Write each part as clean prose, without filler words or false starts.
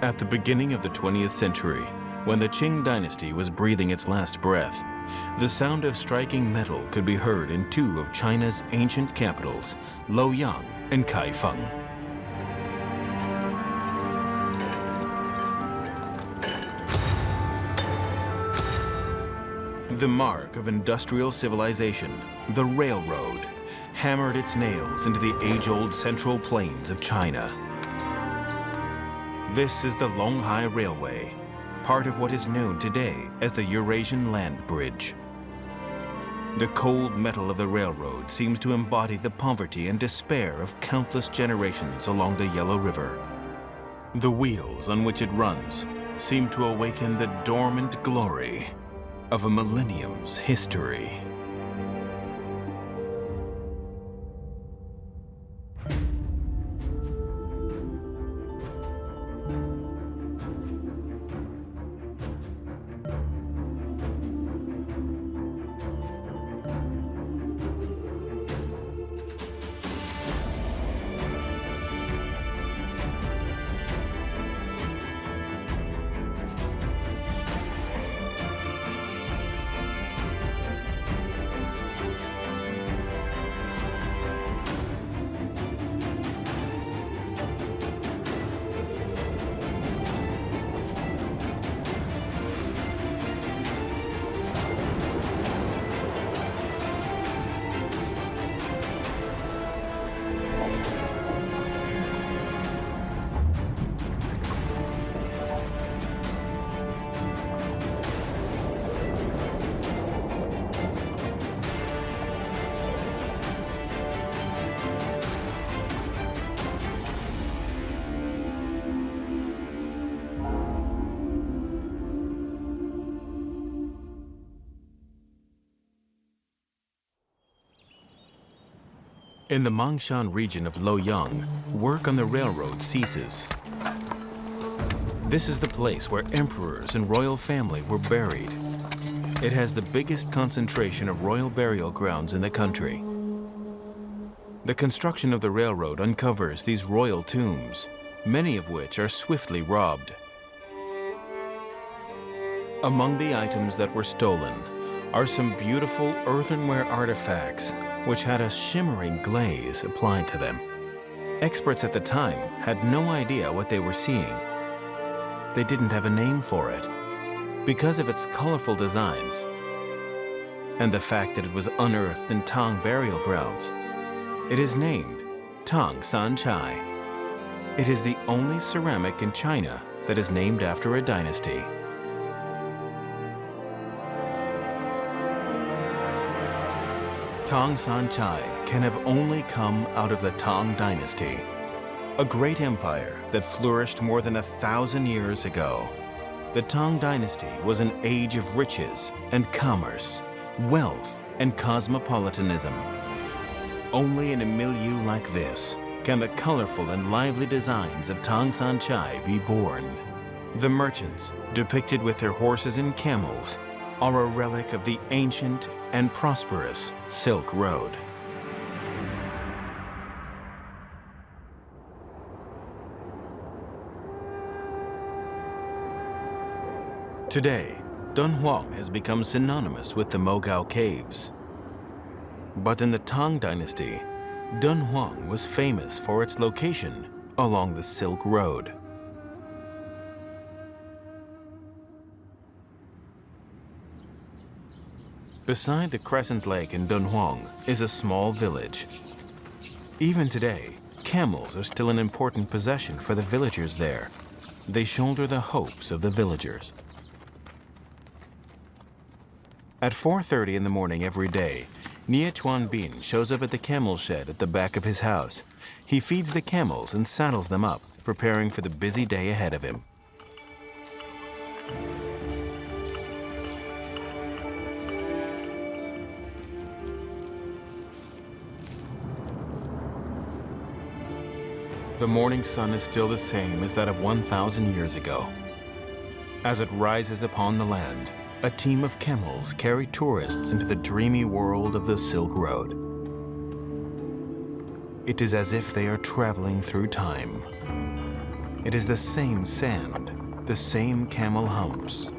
At the beginning of the 20th century, when the Qing dynasty was breathing its last breath, the sound of striking metal could be heard in two of China's ancient capitals, Luoyang and Kaifeng. The mark of industrial civilization, the railroad, hammered its nails into the age-old central plains of China. This is the Longhai Railway, part of what is known today as the Eurasian Land Bridge. The cold metal of the railroad seems to embody the poverty and despair of countless generations along the Yellow River. The wheels on which it runs seem to awaken the dormant glory of a millennium's history. In the Mangshan region of Luoyang, work on the railroad ceases. This is the place where emperors and royal family were buried. It has the biggest concentration of royal burial grounds in the country. The construction of the railroad uncovers these royal tombs, many of which are swiftly robbed. Among the items that were stolen are some beautiful earthenware artifacts which had a shimmering glaze applied to them. Experts at the time had no idea what they were seeing. They didn't have a name for it. Because of its colorful designs and the fact that it was unearthed in Tang burial grounds, it is named Tang San Chai. It is the only ceramic in China that is named after a dynasty. Tang San Chai can have only come out of the Tang dynasty, a great empire that flourished more than 1,000 years ago. The Tang dynasty was an age of riches and commerce, wealth and cosmopolitanism. Only in a milieu like this can the colorful and lively designs of Tang San Chai be born. The merchants, depicted with their horses and camels, are a relic of the ancient and prosperous Silk Road. Today, Dunhuang has become synonymous with the Mogao Caves. But in the Tang Dynasty, Dunhuang was famous for its location along the Silk Road. Beside the Crescent Lake in Dunhuang is a small village. Even today, camels are still an important possession for the villagers there. They shoulder the hopes of the villagers. At 4:30 in the morning every day, Nie Chuan Bin shows up at the camel shed at the back of his house. He feeds the camels and saddles them up, preparing for the busy day ahead of him. The morning sun is still the same as that of 1,000 years ago. As it rises upon the land, a team of camels carry tourists into the dreamy world of the Silk Road. It is as if they are traveling through time. it is the same sand, the same camel humps.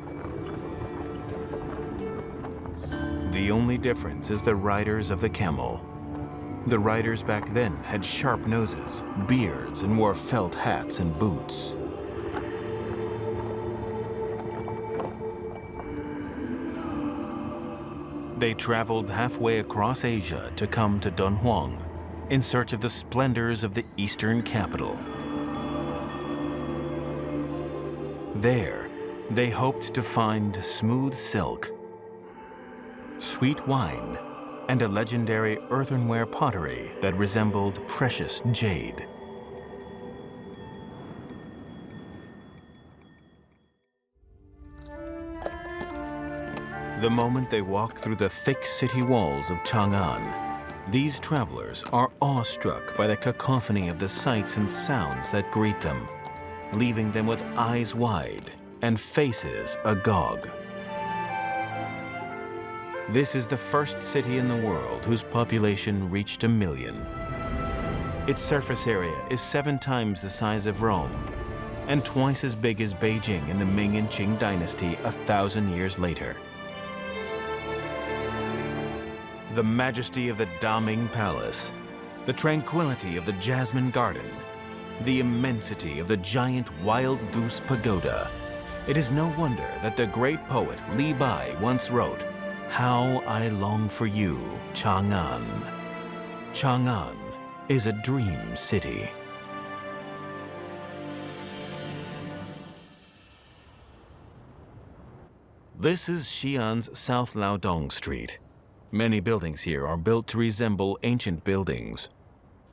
The only difference is the riders of the camel. The riders back then had sharp noses, beards, and wore felt hats and boots. They traveled halfway across Asia to come to Dunhuang in search of the splendors of the eastern capital. There, they hoped to find smooth silk, sweet wine, and a legendary earthenware pottery that resembled precious jade. The moment they walk through the thick city walls of Chang'an, these travelers are awestruck by the cacophony of the sights and sounds that greet them, leaving them with eyes wide and faces agog. This is the first city in the world whose population reached 1 million. Its surface area is 7 times the size of Rome and twice as big as Beijing in the Ming and Qing dynasty 1,000 years later. The majesty of the Daming Palace, the tranquility of the Jasmine Garden, the immensity of the giant Wild Goose Pagoda. It is no wonder that the great poet Li Bai once wrote, "How I long for you, Chang'an." Chang'an is a dream city. This is Xi'an's South Liaodong Street. Many buildings here are built to resemble ancient buildings.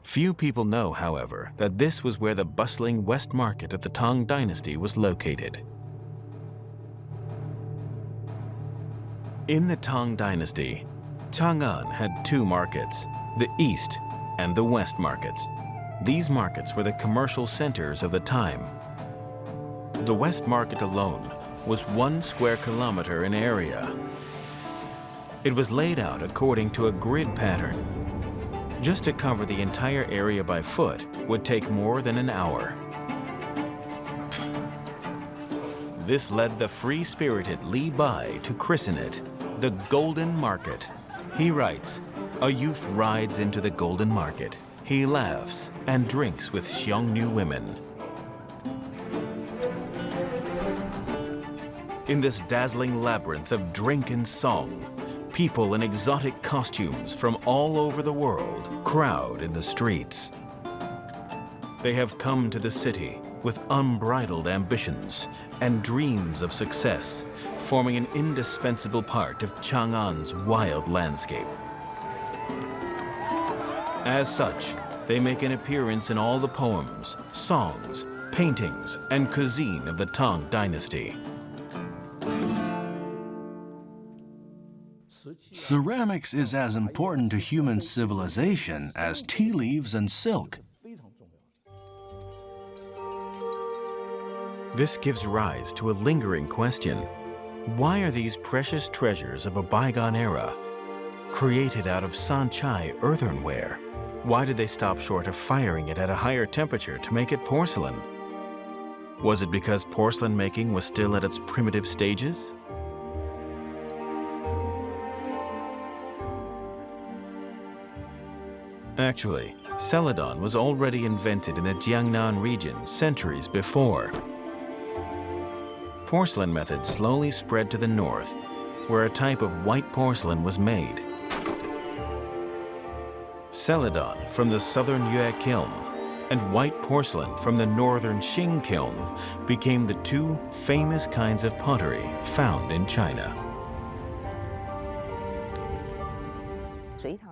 Few people know, however, that this was where the bustling West Market of the Tang Dynasty was located. In the Tang Dynasty, Chang'an had 2 markets, the East and the West markets. These markets were the commercial centers of the time. The West Market alone was 1 square kilometer in area. It was laid out according to a grid pattern. Just to cover the entire area by foot would take more than an hour. This led the free-spirited Li Bai to christen it the Golden Market. He writes, "A youth rides into the Golden Market. He laughs and drinks with Xiongnu women." In this dazzling labyrinth of drink and song, people in exotic costumes from all over the world crowd in the streets. They have come to the city with unbridled ambitions and dreams of success, forming an indispensable part of Chang'an's wild landscape. As such, they make an appearance in all the poems, songs, paintings, and cuisine of the Tang Dynasty. Ceramics is as important to human civilization as tea leaves and silk. This gives rise to a lingering question. Why are these precious treasures of a bygone era created out of Sanchai earthenware? Why did they stop short of firing it at a higher temperature to make it porcelain? Was it because porcelain making was still at its primitive stages? Actually, celadon was already invented in the Jiangnan region centuries before. Porcelain methods slowly spread to the north, where a type of white porcelain was made. Celadon from the southern Yue kiln and white porcelain from the northern Qing kiln became the 2 famous kinds of pottery found in China.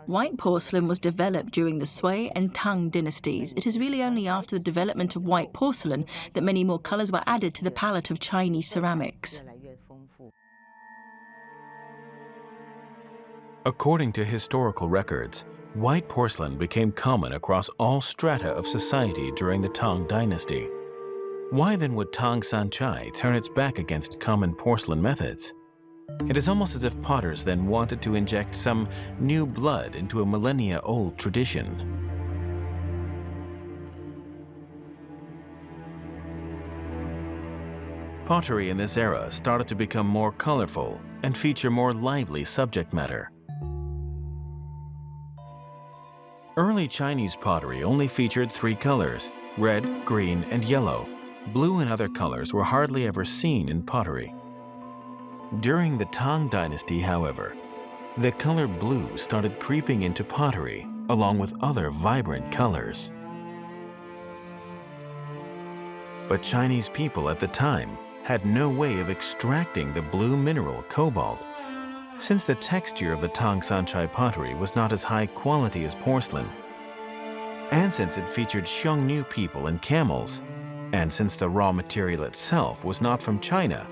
White porcelain was developed during the Sui and Tang dynasties. It is really only after the development of white porcelain that many more colors were added to the palette of Chinese ceramics. According to historical records, white porcelain became common across all strata of society during the Tang Dynasty. Why then would Tang Sanchai turn its back against common porcelain methods? It is almost as if potters then wanted to inject some new blood into a millennia-old tradition. Pottery in this era started to become more colorful and feature more lively subject matter. Early Chinese pottery only featured 3 colors: red, green, and yellow. Blue and other colors were hardly ever seen in pottery. During the Tang Dynasty, however, the color blue started creeping into pottery along with other vibrant colors. But Chinese people at the time had no way of extracting the blue mineral cobalt. Since the texture of the Tang Sanchai pottery was not as high quality as porcelain, and since it featured Xiongnu people and camels, and since the raw material itself was not from China,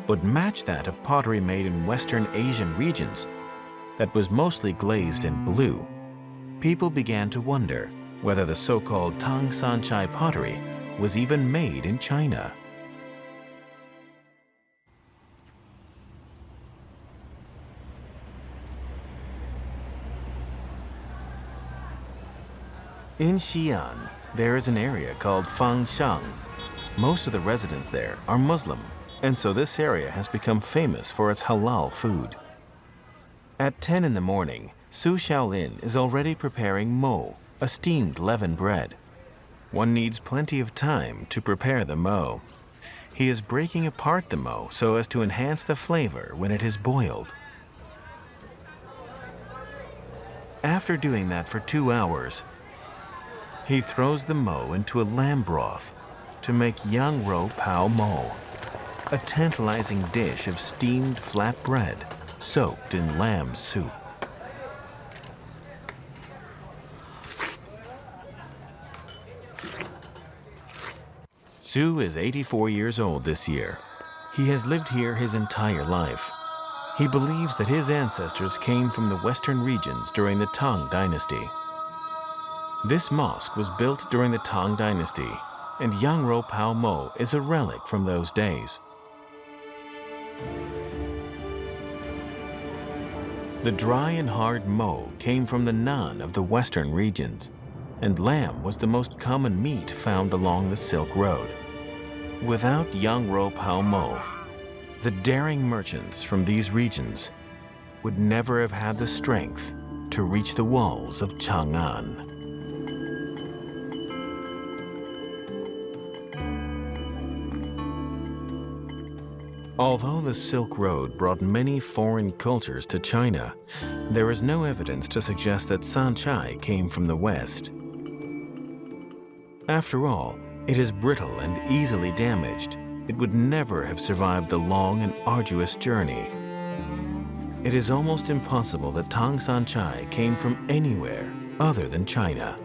but matched that of pottery made in Western Asian regions that was mostly glazed in blue, people began to wonder whether the so-called Tang Sanchai pottery was even made in China. In Xi'an, there is an area called Fangxiang. Most of the residents there are Muslim, and so this area has become famous for its halal food. At 10 in the morning, Su Xiaolin is already preparing mo, a steamed leaven bread. One needs plenty of time to prepare the mo. He is breaking apart the mo so as to enhance the flavor when it is boiled. After doing that for 2 hours, he throws the mo into a lamb broth to make yang rou pao mo, a tantalizing dish of steamed flat bread soaked in lamb soup. Su is 84 years old this year. He has lived here his entire life. He believes that his ancestors came from the western regions during the Tang Dynasty. This mosque was built during the Tang Dynasty, and Yang Rou Pao Mo is a relic from those days. The dry and hard mo came from the nan of the western regions, and lamb was the most common meat found along the Silk Road. Without Yang Rou Pao Mo, the daring merchants from these regions would never have had the strength to reach the walls of Chang'an. Although the Silk Road brought many foreign cultures to China, there is no evidence to suggest that Sanchai came from the West. After all, it is brittle and easily damaged. It would never have survived the long and arduous journey. It is almost impossible that Tang Sanchai came from anywhere other than China.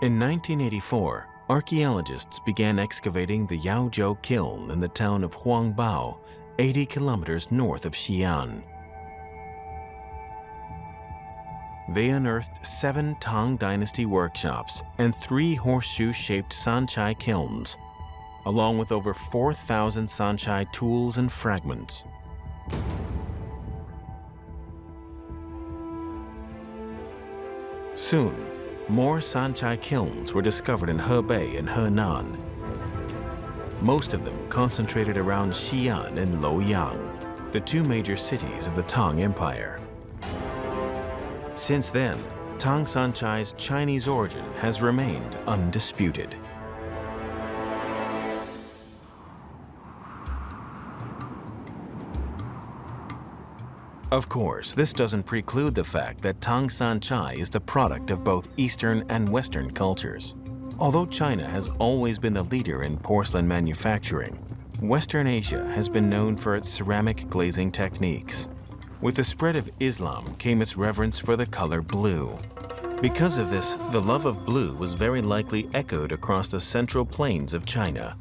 In 1984, archaeologists began excavating the Yaozhou kiln in the town of Huangbao, 80 kilometers north of Xi'an. They unearthed 7 Tang Dynasty workshops and 3 horseshoe-shaped Sanchai kilns, along with over 4,000 Sanchai tools and fragments. Soon, more Sanchai kilns were discovered in Hebei and Henan, most of them concentrated around Xi'an and Luoyang, the 2 major cities of the Tang Empire. Since then, Tang Sanchai's Chinese origin has remained undisputed. Of course, this doesn't preclude the fact that Tang Sanchai is the product of both Eastern and Western cultures. Although China has always been the leader in porcelain manufacturing, Western Asia has been known for its ceramic glazing techniques. With the spread of Islam came its reverence for the color blue. Because of this, the love of blue was very likely echoed across the central plains of China.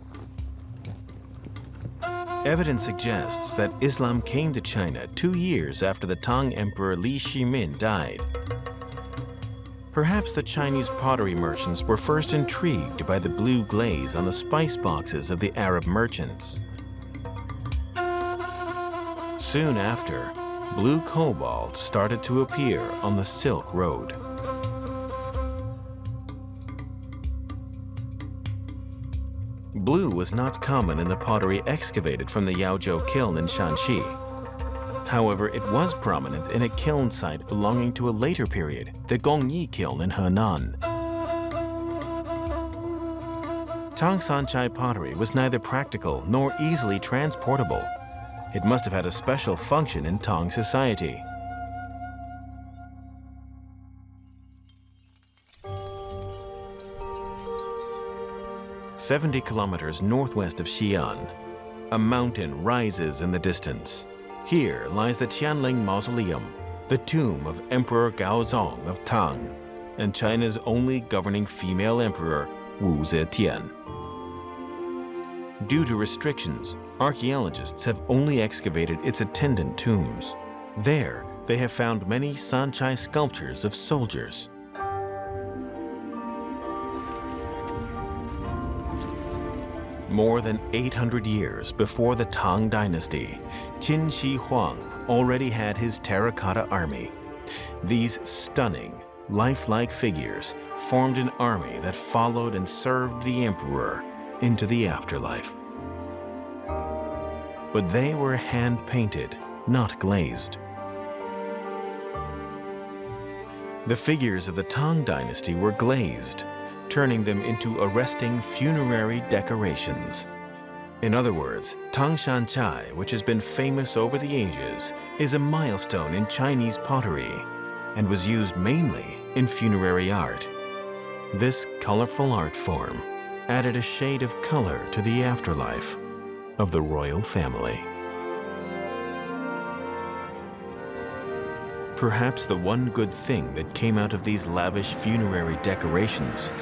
Evidence suggests that Islam came to China 2 years after the Tang Emperor Li Shimin died. Perhaps the Chinese pottery merchants were first intrigued by the blue glaze on the spice boxes of the Arab merchants. Soon after, blue cobalt started to appear on the Silk Road. Blue was not common in the pottery excavated from the Yaozhou kiln in Shanxi. However, it was prominent in a kiln site belonging to a later period, the Gongyi kiln in Henan. Tang Sanchai pottery was neither practical nor easily transportable. It must have had a special function in Tang society. "70 kilometers northwest of Xi'an, a mountain rises in the distance. Here lies the Tianling Mausoleum, the tomb of Emperor Gaozong of Tang, and China's only governing female emperor, Wu Zetian. Due to restrictions, archaeologists have only excavated its attendant tombs. There, they have found many Sanchai sculptures of soldiers. More than 800 years before the Tang Dynasty, Qin Shi Huang already had his terracotta army. These stunning, lifelike figures formed an army that followed and served the emperor into the afterlife. But they were hand-painted, not glazed. The figures of the Tang Dynasty were glazed, turning them into arresting funerary decorations. In other words, Tang Shanchai, which has been famous over the ages, is a milestone in Chinese pottery and was used mainly in funerary art. This colorful art form added a shade of color to the afterlife of the royal family. Perhaps the one good thing that came out of these lavish funerary decorations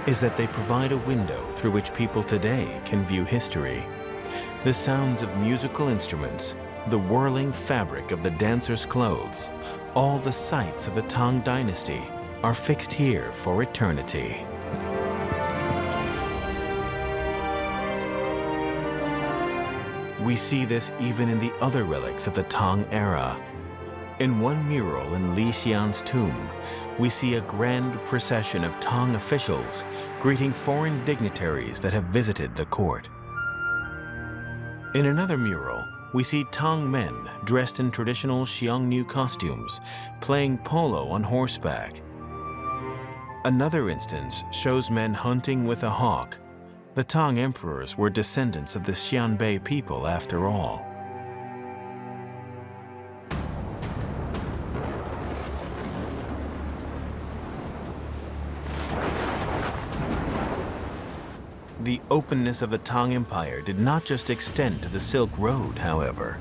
is that they provide a window through which people today can view history. The sounds of musical instruments, the whirling fabric of the dancers' clothes, all the sights of the Tang Dynasty are fixed here for eternity. We see this even in the other relics of the Tang era. In one mural in Li Xian's tomb, we see a grand procession of Tang officials greeting foreign dignitaries that have visited the court. In another mural, we see Tang men dressed in traditional Xiongnu costumes, playing polo on horseback. Another instance shows men hunting with a hawk. The Tang emperors were descendants of the Xianbei people after all. The openness of the Tang Empire did not just extend to the Silk Road, however.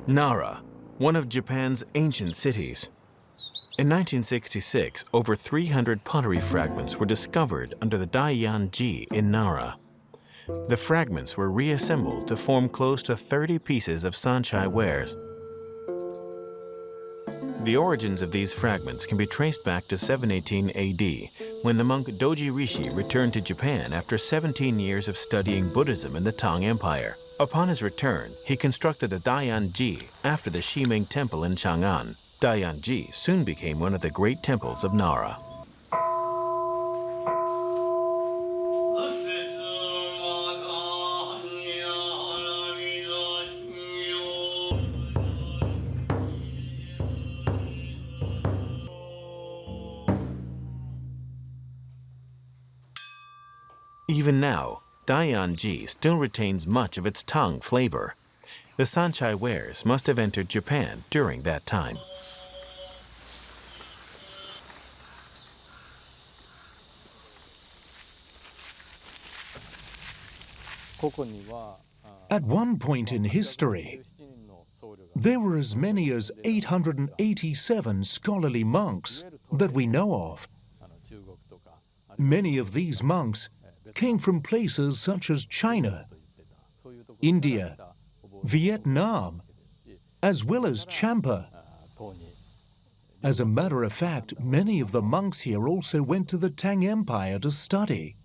Nara, one of Japan's ancient cities. In 1966, over 300 pottery fragments were discovered under the Daiyan-ji in Nara. The fragments were reassembled to form close to 30 pieces of Sanchai wares. The origins of these fragments can be traced back to 718 AD, when the monk Doji Rishi returned to Japan after 17 years of studying Buddhism in the Tang Empire. Upon his return, he constructed the Daiyan-ji after the Shimeng Temple in Chang'an. Daiyan-ji soon became one of the great temples of Nara. Even now, Daiyan-ji still retains much of its Tang flavor. The Sanchai wares must have entered Japan during that time. At one point in history, there were as many as 887 scholarly monks that we know of. Many of these monks came from places such as China, India, Vietnam, as well as Champa. As a matter of fact, many of the monks here also went to the Tang Empire to study.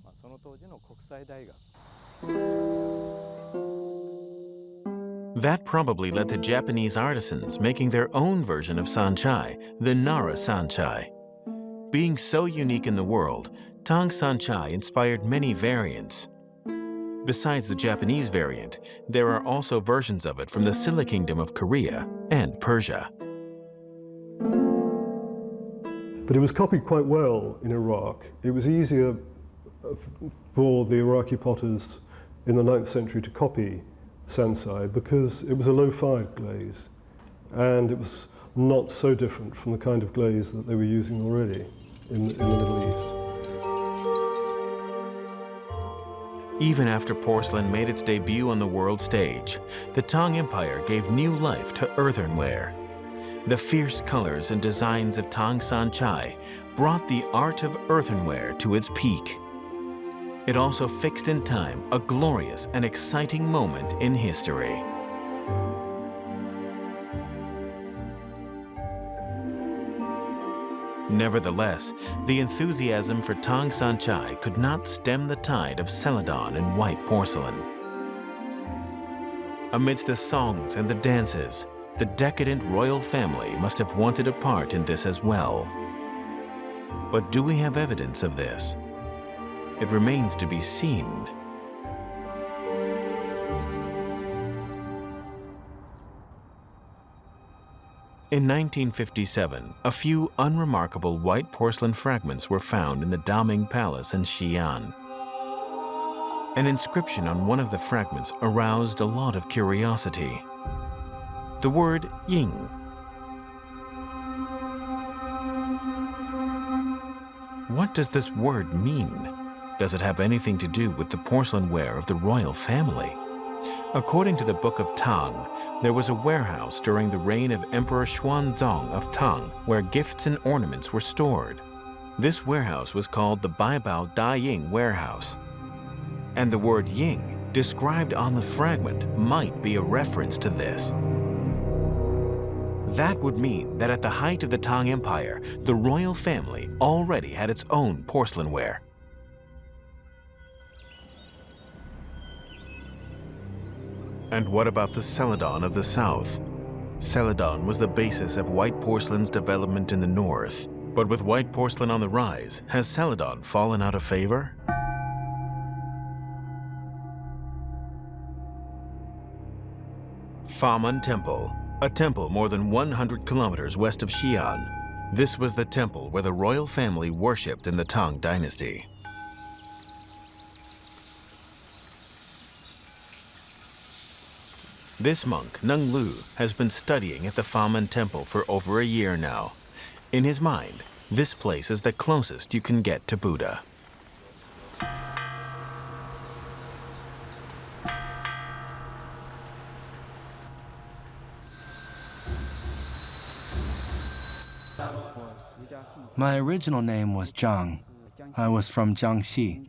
That probably led to Japanese artisans making their own version of sanchai, the Nara sanchai. Being so unique in the world, Tang sanchai inspired many variants. Besides the Japanese variant, there are also versions of it from the Silla Kingdom of Korea and Persia. But it was copied quite well in Iraq. It was easier for the Iraqi potters in the 9th century to copy sansai because it was a low-fire glaze, and it was not so different from the kind of glaze that they were using already in the Middle East. Even after porcelain made its debut on the world stage, the Tang Empire gave new life to earthenware. The fierce colors and designs of Tang sanchai brought the art of earthenware to its peak. It also fixed in time a glorious and exciting moment in history. Nevertheless, the enthusiasm for Tang sanchai could not stem the tide of celadon and white porcelain. Amidst the songs and the dances, the decadent royal family must have wanted a part in this as well. But do we have evidence of this? It remains to be seen. In 1957, a few unremarkable white porcelain fragments were found in the Daming Palace in Xi'an. An inscription on one of the fragments aroused a lot of curiosity. The word Ying. What does this word mean? Does it have anything to do with the porcelainware of the royal family? According to the Book of Tang, there was a warehouse during the reign of Emperor Xuanzong of Tang where gifts and ornaments were stored. This warehouse was called the Baibao Daying Warehouse. And the word Ying, described on the fragment, might be a reference to this. That would mean that at the height of the Tang Empire, the royal family already had its own porcelainware. And what about the celadon of the south? Celadon was the basis of white porcelain's development in the north. But with white porcelain on the rise, has celadon fallen out of favor? Famen Temple, a temple more than 100 kilometers west of Xi'an. This was the temple where the royal family worshipped in the Tang dynasty. This monk, Nung Lu, has been studying at the Famen Temple for over a year now. In his mind, this place is the closest you can get to Buddha. My original name was Zhang. I was from Jiangxi.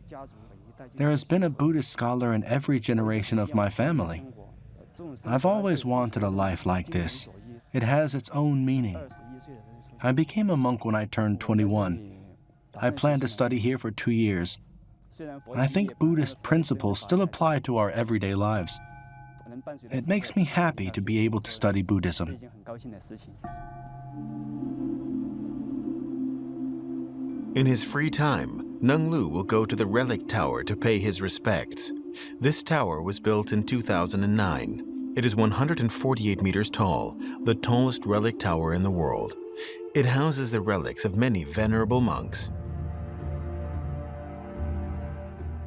There has been a Buddhist scholar in every generation of my family. I've always wanted a life like this. It has its own meaning. I became a monk when I turned 21. I plan to study here for 2 years. I think Buddhist principles still apply to our everyday lives. It makes me happy to be able to study Buddhism. In his free time, Nung Lu will go to the Relic Tower to pay his respects. This tower was built in 2009. It is 148 meters tall, the tallest relic tower in the world. It houses the relics of many venerable monks.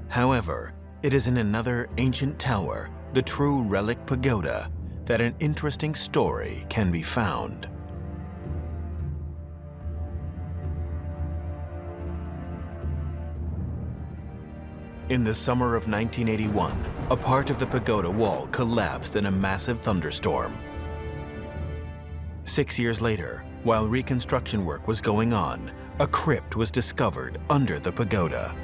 However, it is in another ancient tower, the true relic pagoda, that an interesting story can be found. In the summer of 1981, a part of the pagoda wall collapsed in a massive thunderstorm. 6 years later, while reconstruction work was going on, a crypt was discovered under the pagoda.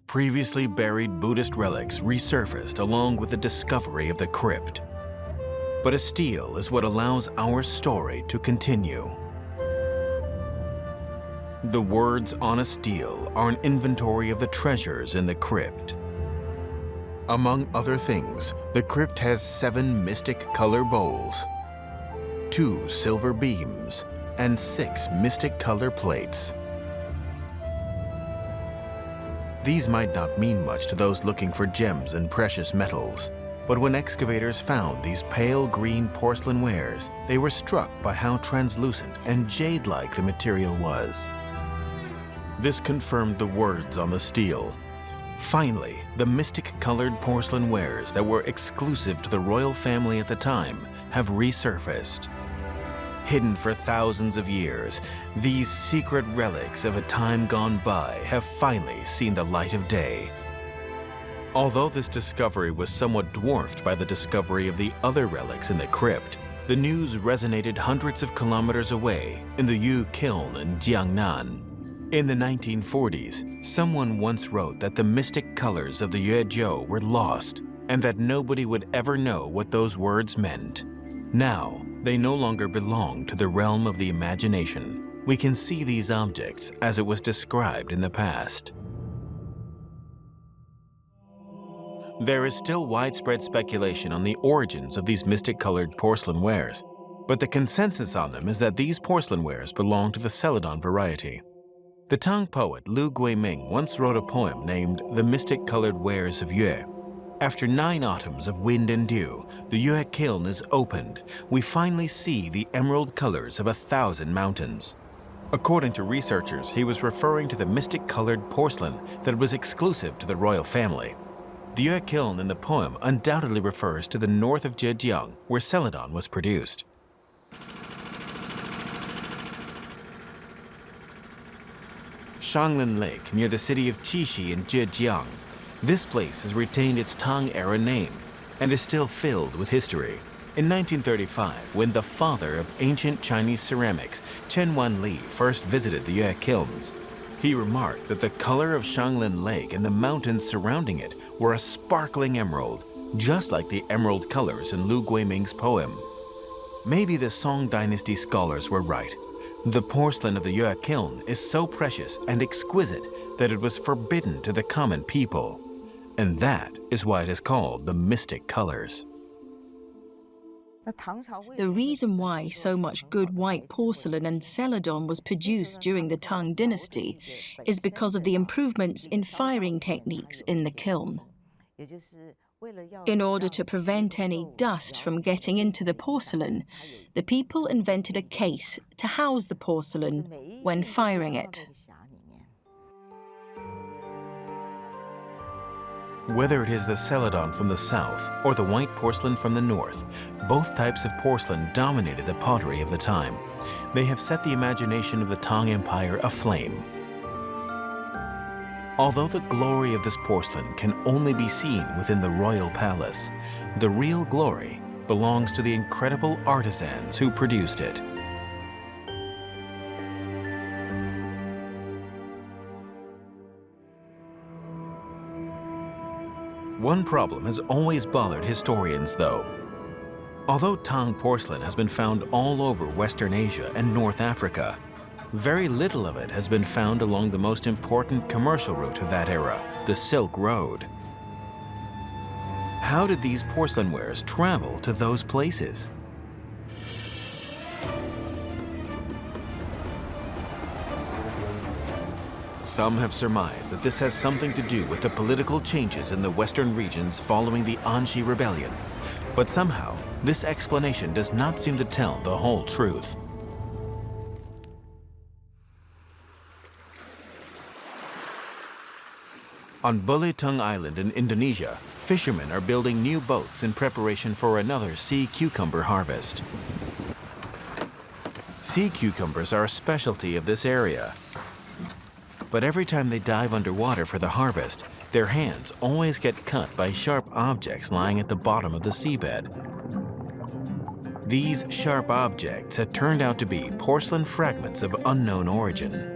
Previously buried Buddhist relics resurfaced along with the discovery of the crypt. But a stele is what allows our story to continue. The words on a stele are an inventory of the treasures in the crypt. Among other things, the crypt has 7 mystic color bowls, 2 silver beams, and 6 mystic color plates. These might not mean much to those looking for gems and precious metals, but when excavators found these pale green porcelain wares, they were struck by how translucent and jade-like the material was. This confirmed the words on the stele. Finally, the mystic-colored porcelain wares that were exclusive to the royal family at the time have resurfaced. Hidden for thousands of years, these secret relics of a time gone by have finally seen the light of day. Although this discovery was somewhat dwarfed by the discovery of the other relics in the crypt, the news resonated hundreds of kilometers away in the Yu Kiln in Jiangnan. In the 1940s, someone once wrote that the mystic colors of the Yuezhou were lost and that nobody would ever know what those words meant. Now, they no longer belong to the realm of the imagination. We can see these objects as it was described in the past. There is still widespread speculation on the origins of these mystic-colored porcelain wares, but the consensus on them is that these porcelain wares belong to the Celadon variety. The Tang poet Lu Guiming once wrote a poem named The Mystic-Colored Wares of Yue. After 9 autumns of wind and dew, the Yue kiln is opened. We finally see the emerald colors of 1,000 mountains. According to researchers, he was referring to the mystic-colored porcelain that was exclusive to the royal family. The Yue kiln in the poem undoubtedly refers to the north of Zhejiang, where Celadon was produced. Shanglin Lake, near the city of Qixi in Zhejiang. This place has retained its Tang-era name and is still filled with history. In 1935, when the father of ancient Chinese ceramics, Chen Wanli, first visited the Yue kilns, he remarked that the color of Shanglin Lake and the mountains surrounding it were a sparkling emerald, just like the emerald colors in Lu Guiming's poem. Maybe the Song Dynasty scholars were right. The porcelain of the Yue kiln is so precious and exquisite that it was forbidden to the common people. And that is why it is called the mystic colors. The reason why so much good white porcelain and celadon was produced during the Tang dynasty is because of the improvements in firing techniques in the kiln. In order to prevent any dust from getting into the porcelain, the people invented a case to house the porcelain when firing it. Whether it is the celadon from the south or the white porcelain from the north, both types of porcelain dominated the pottery of the time. They have set the imagination of the Tang Empire aflame. Although the glory of this porcelain can only be seen within the royal palace, the real glory belongs to the incredible artisans who produced it. One problem has always bothered historians, though. Although Tang porcelain has been found all over Western Asia and North Africa, very little of it has been found along the most important commercial route of that era, the Silk Road. How did these porcelain wares travel to those places? Some have surmised that this has something to do with the political changes in the western regions following the Anxi Rebellion, but somehow this explanation does not seem to tell the whole truth. On Belitung Island in Indonesia, fishermen are building new boats in preparation for another sea cucumber harvest. Sea cucumbers are a specialty of this area. But every time they dive underwater for the harvest, their hands always get cut by sharp objects lying at the bottom of the seabed. These sharp objects had turned out to be porcelain fragments of unknown origin.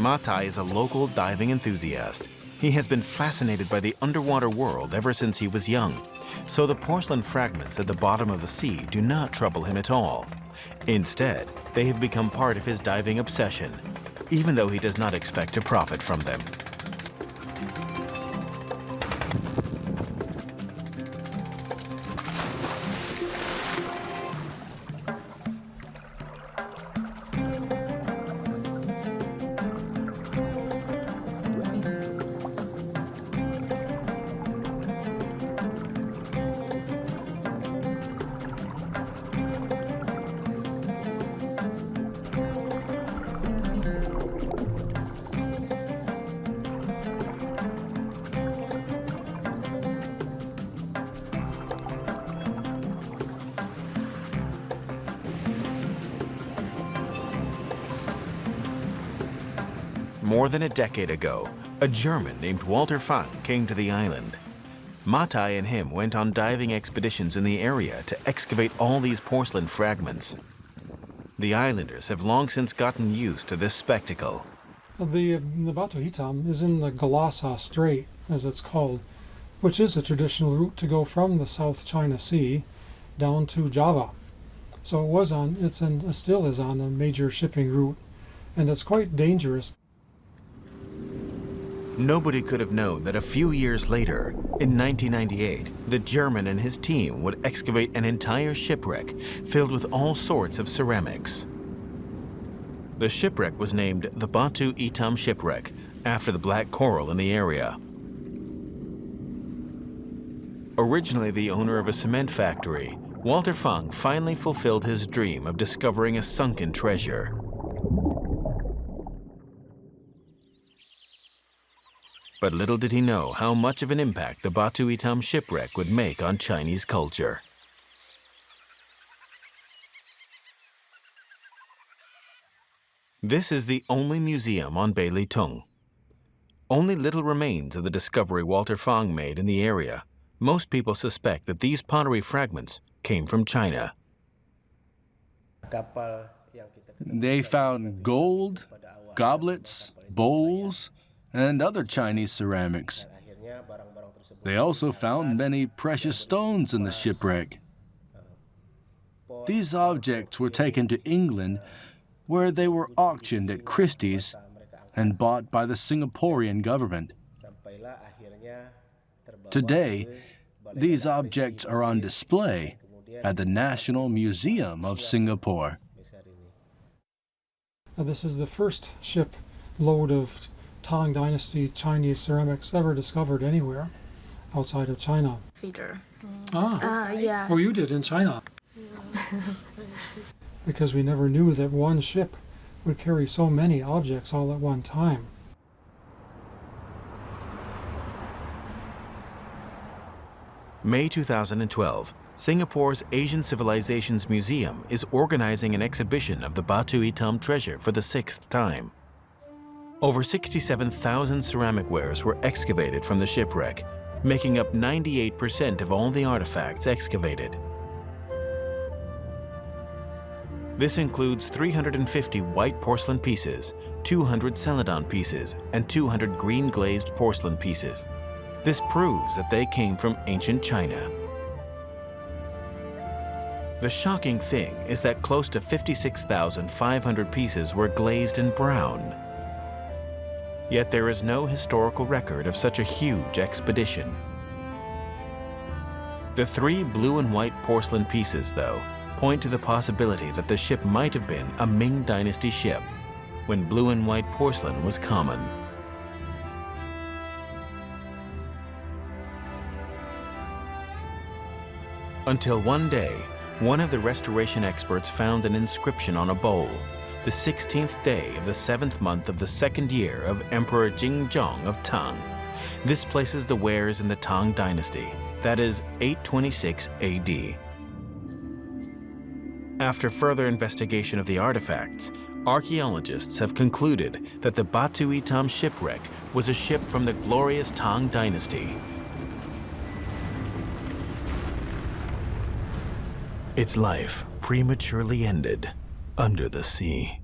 Matai is a local diving enthusiast. He has been fascinated by the underwater world ever since he was young, so the porcelain fragments at the bottom of the sea do not trouble him at all. Instead, they have become part of his diving obsession, even though he does not expect to profit from them. More than a decade ago, a German named Walter Fang came to the island. Matai and him went on diving expeditions in the area to excavate all these porcelain fragments. The islanders have long since gotten used to this spectacle. The Batu Hitam is in the Galasa Strait, as it's called, which is a traditional route to go from the South China Sea down to Java. So it still is on a major shipping route, and it's quite dangerous. Nobody could have known that a few years later, in 1998, the German and his team would excavate an entire shipwreck filled with all sorts of ceramics. The shipwreck was named the Batu Hitam Shipwreck, after the black coral in the area. Originally the owner of a cement factory, Walter Fang finally fulfilled his dream of discovering a sunken treasure. But little did he know how much of an impact the Batu Hitam shipwreck would make on Chinese culture. This is the only museum on Beilitung. Only little remains of the discovery Walter Fang made in the area. Most people suspect that these pottery fragments came from China. They found gold, goblets, bowls, and other Chinese ceramics. They also found many precious stones in the shipwreck. These objects were taken to England, where they were auctioned at Christie's and bought by the Singaporean government. Today, these objects are on display at the National Museum of Singapore. This is the first ship load of Tang Dynasty Chinese ceramics ever discovered anywhere outside of China. Feeder. Yeah. Oh, you did in China. Because we never knew that one ship would carry so many objects all at one time. May 2012, Singapore's Asian Civilizations Museum is organizing an exhibition of the Batu Hitam treasure for the 6th time. Over 67,000 ceramic wares were excavated from the shipwreck, making up 98% of all the artifacts excavated. This includes 350 white porcelain pieces, 200 celadon pieces, and 200 green glazed porcelain pieces. This proves that they came from ancient China. The shocking thing is that close to 56,500 pieces were glazed in brown. Yet there is no historical record of such a huge expedition. The 3 blue and white porcelain pieces, though, point to the possibility that the ship might have been a Ming Dynasty ship, when blue and white porcelain was common. Until one day, one of the restoration experts found an inscription on a bowl, the 16th day of the 7th month of the 2nd year of Emperor Jingzhong of Tang. This places the wares in the Tang dynasty, that is 826 AD. After further investigation of the artifacts, archaeologists have concluded that the Batu Hitam shipwreck was a ship from the glorious Tang dynasty. Its life prematurely ended under the sea.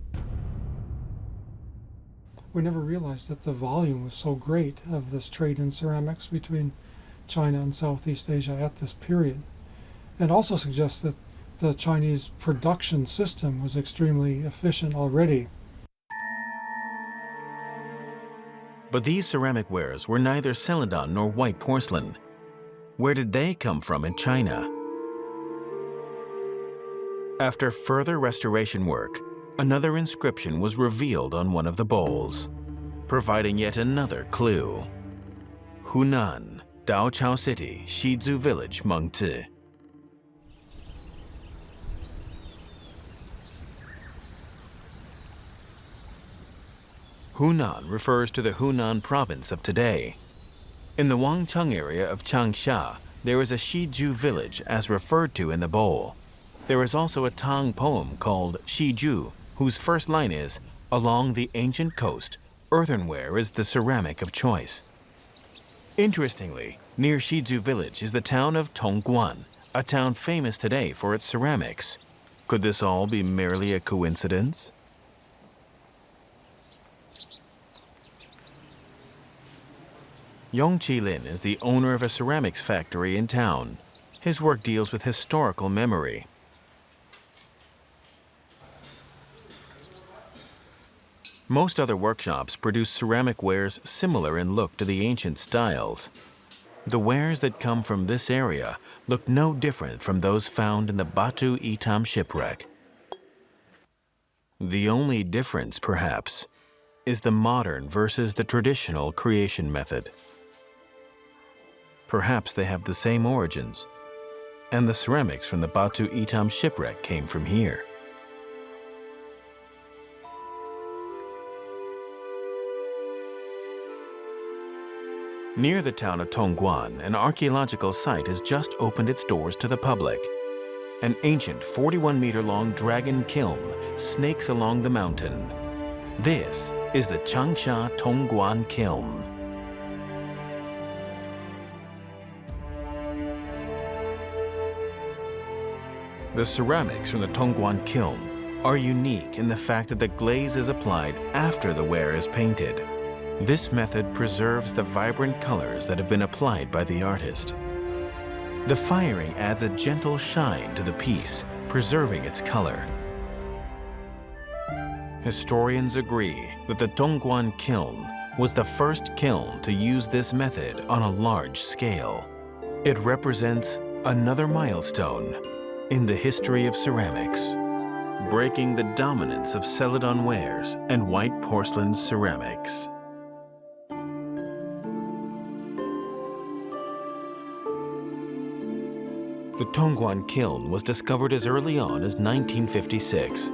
We never realized that the volume was so great of this trade in ceramics between China and Southeast Asia at this period. It also suggests that the Chinese production system was extremely efficient already. But these ceramic wares were neither celadon nor white porcelain. Where did they come from in China? After further restoration work, another inscription was revealed on one of the bowls, providing yet another clue. Hunan, Daochao City, Shizhou Village, Mengzi. Hunan refers to the Hunan province of today. In the Wangcheng area of Changsha, there is a Shizhou village as referred to in the bowl. There is also a Tang poem called Shizhou, whose first line is, "Along the ancient coast, earthenware is the ceramic of choice." Interestingly, near Shizhou village is the town of Tongguan, a town famous today for its ceramics. Could this all be merely a coincidence? Yong Qilin is the owner of a ceramics factory in town. His work deals with historical memory. Most other workshops produce ceramic wares similar in look to the ancient styles. The wares that come from this area look no different from those found in the Batu Hitam shipwreck. The only difference, perhaps, is the modern versus the traditional creation method. Perhaps they have the same origins, and the ceramics from the Batu Hitam shipwreck came from here. Near the town of Tongguan, an archaeological site has just opened its doors to the public. An ancient 41-meter-long dragon kiln snakes along the mountain. This is the Changsha Tongguan kiln. The ceramics from the Tongguan kiln are unique in the fact that the glaze is applied after the ware is painted. This method preserves the vibrant colors that have been applied by the artist. The firing adds a gentle shine to the piece, preserving its color. Historians agree that the Tongguan kiln was the first kiln to use this method on a large scale. It represents another milestone in the history of ceramics, breaking the dominance of celadon wares and white porcelain ceramics. The Tongguan kiln was discovered as early on as 1956.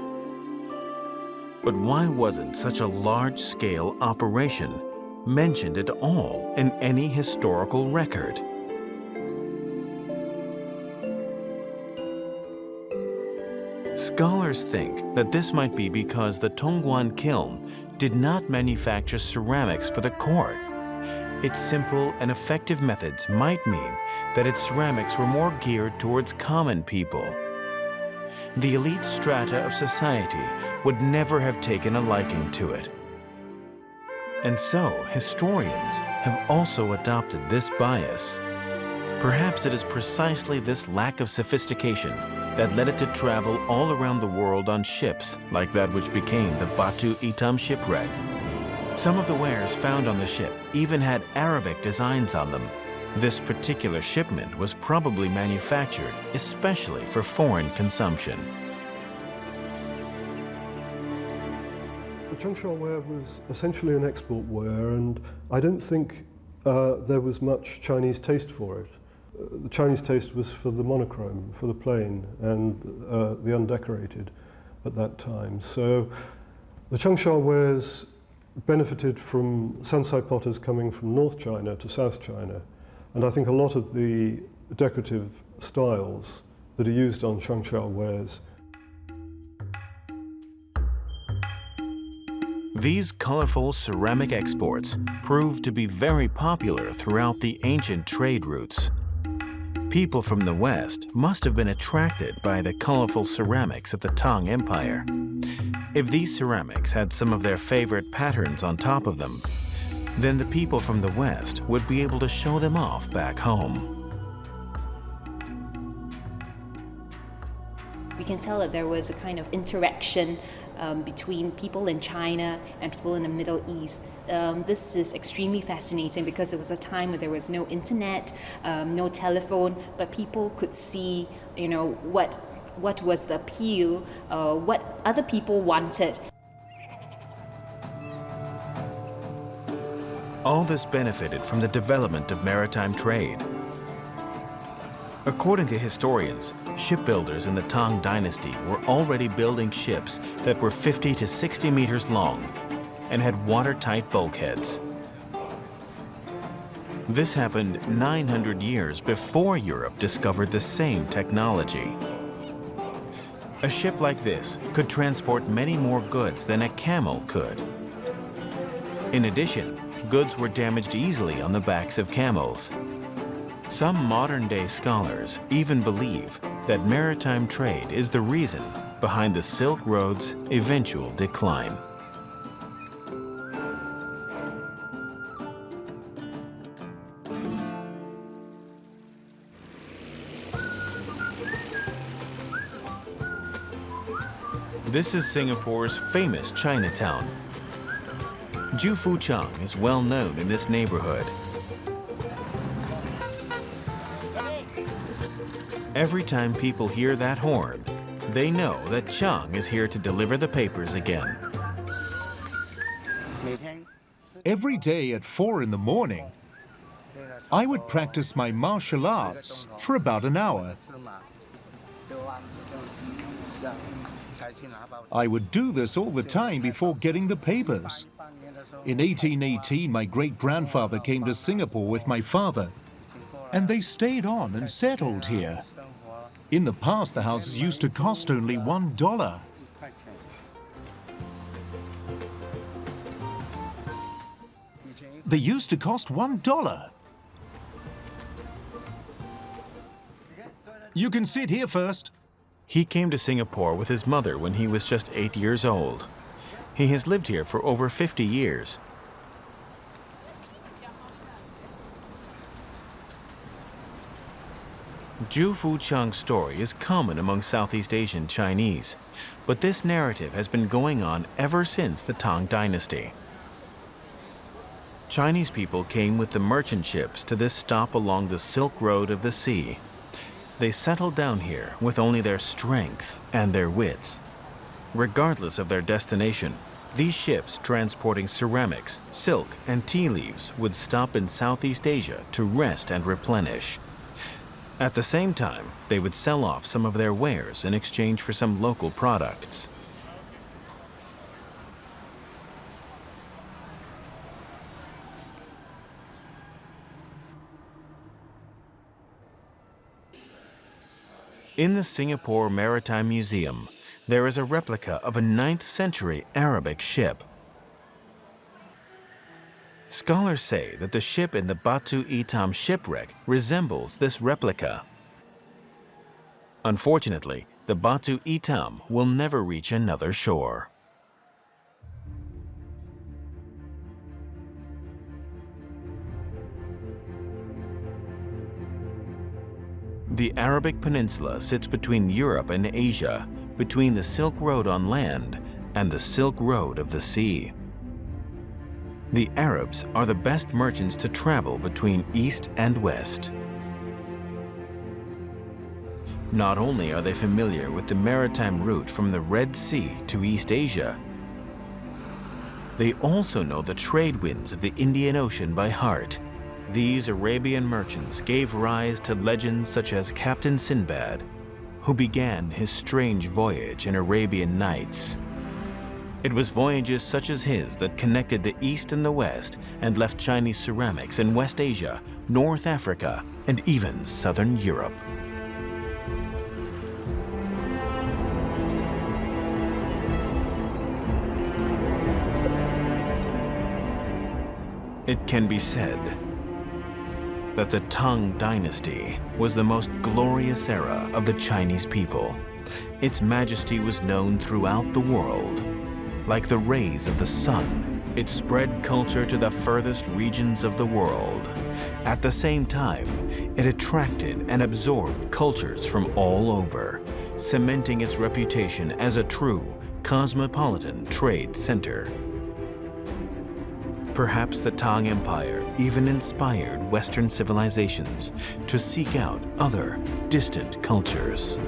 But why wasn't such a large-scale operation mentioned at all in any historical record? Scholars think that this might be because the Tongguan kiln did not manufacture ceramics for the court. Its simple and effective methods might mean that its ceramics were more geared towards common people. The elite strata of society would never have taken a liking to it. And so, historians have also adopted this bias. Perhaps it is precisely this lack of sophistication that led it to travel all around the world on ships like that which became the Batu Hitam shipwreck. Some of the wares found on the ship even had Arabic designs on them. This particular shipment was probably manufactured especially for foreign consumption. The Changsha ware was essentially an export ware, and I don't think there was much Chinese taste for it. the Chinese taste was for the monochrome, for the plain, and the undecorated at that time. So the Changsha wares benefited from Sansai potters coming from North China to South China, and I think a lot of the decorative styles that are used on Changsha wares. These colorful ceramic exports proved to be very popular throughout the ancient trade routes. People from the West must have been attracted by the colorful ceramics of the Tang Empire. If these ceramics had some of their favorite patterns on top of them, then the people from the West would be able to show them off back home. We can tell that there was a kind of interaction between people in China and people in the Middle East. This is extremely fascinating because it was a time where there was no internet, no telephone, but people could see, what was the appeal, what other people wanted. All this benefited from the development of maritime trade. According to historians, shipbuilders in the Tang Dynasty were already building ships that were 50 to 60 meters long and had watertight bulkheads. This happened 900 years before Europe discovered the same technology. A ship like this could transport many more goods than a camel could. In addition, goods were damaged easily on the backs of camels. Some modern-day scholars even believe that maritime trade is the reason behind the Silk Road's eventual decline. This is Singapore's famous Chinatown. Jufuchang is well known in this neighborhood. Every time people hear that horn, they know that Chang is here to deliver the papers again. Every day at 4 in the morning, I would practice my martial arts for about an hour. I would do this all the time before getting the papers. In 1818, my great-grandfather came to Singapore with my father, and they stayed on and settled here. In the past, the houses used to cost only $1. They used to cost $1. You can sit here first. He came to Singapore with his mother when he was just 8 years old. He has lived here for over 50 years. Jufuchang's story is common among Southeast Asian Chinese, but this narrative has been going on ever since the Tang Dynasty. Chinese people came with the merchant ships to this stop along the Silk Road of the sea. They settled down here with only their strength and their wits. Regardless of their destination, these ships transporting ceramics, silk, and tea leaves would stop in Southeast Asia to rest and replenish. At the same time, they would sell off some of their wares in exchange for some local products. In the Singapore Maritime Museum, there is a replica of a 9th century Arabic ship. Scholars say that the ship in the Batu Hitam shipwreck resembles this replica. Unfortunately, the Batu Hitam will never reach another shore. The Arabic Peninsula sits between Europe and Asia, between the Silk Road on land and the Silk Road of the sea. The Arabs are the best merchants to travel between East and West. Not only are they familiar with the maritime route from the Red Sea to East Asia, they also know the trade winds of the Indian Ocean by heart, These Arabian merchants gave rise to legends such as Captain Sinbad, who began his strange voyage in Arabian Nights. It was voyages such as his that connected the East and the West and left Chinese ceramics in West Asia, North Africa, and even Southern Europe. It can be said that the Tang Dynasty was the most glorious era of the Chinese people. Its majesty was known throughout the world. Like the rays of the sun, it spread culture to the furthest regions of the world. At the same time, it attracted and absorbed cultures from all over, cementing its reputation as a true cosmopolitan trade center. Perhaps the Tang Empire even inspired Western civilizations to seek out other distant cultures.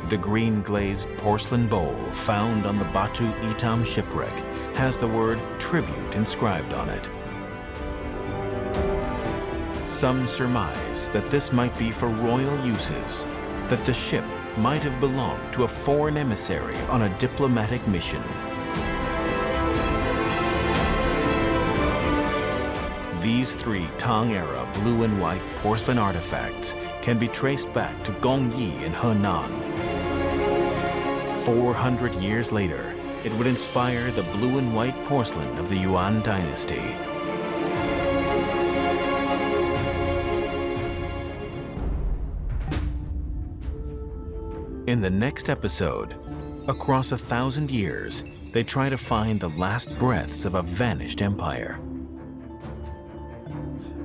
The green-glazed porcelain bowl found on the Batu Hitam shipwreck has the word tribute inscribed on it. Some surmise that this might be for royal uses, that the ship might have belonged to a foreign emissary on a diplomatic mission. These three Tang-era blue and white porcelain artifacts can be traced back to Gongyi in Henan. 400 years later, it would inspire the blue and white porcelain of the Yuan dynasty. In the next episode, across 1,000 years, they try to find the last breaths of a vanished empire.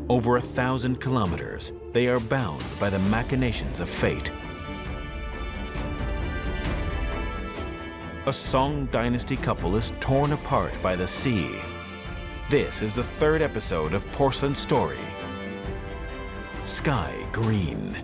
Over 1,000 kilometers, they are bound by the machinations of fate. A Song dynasty couple is torn apart by the sea. This is the third episode of Porcelain Story, Sky Green.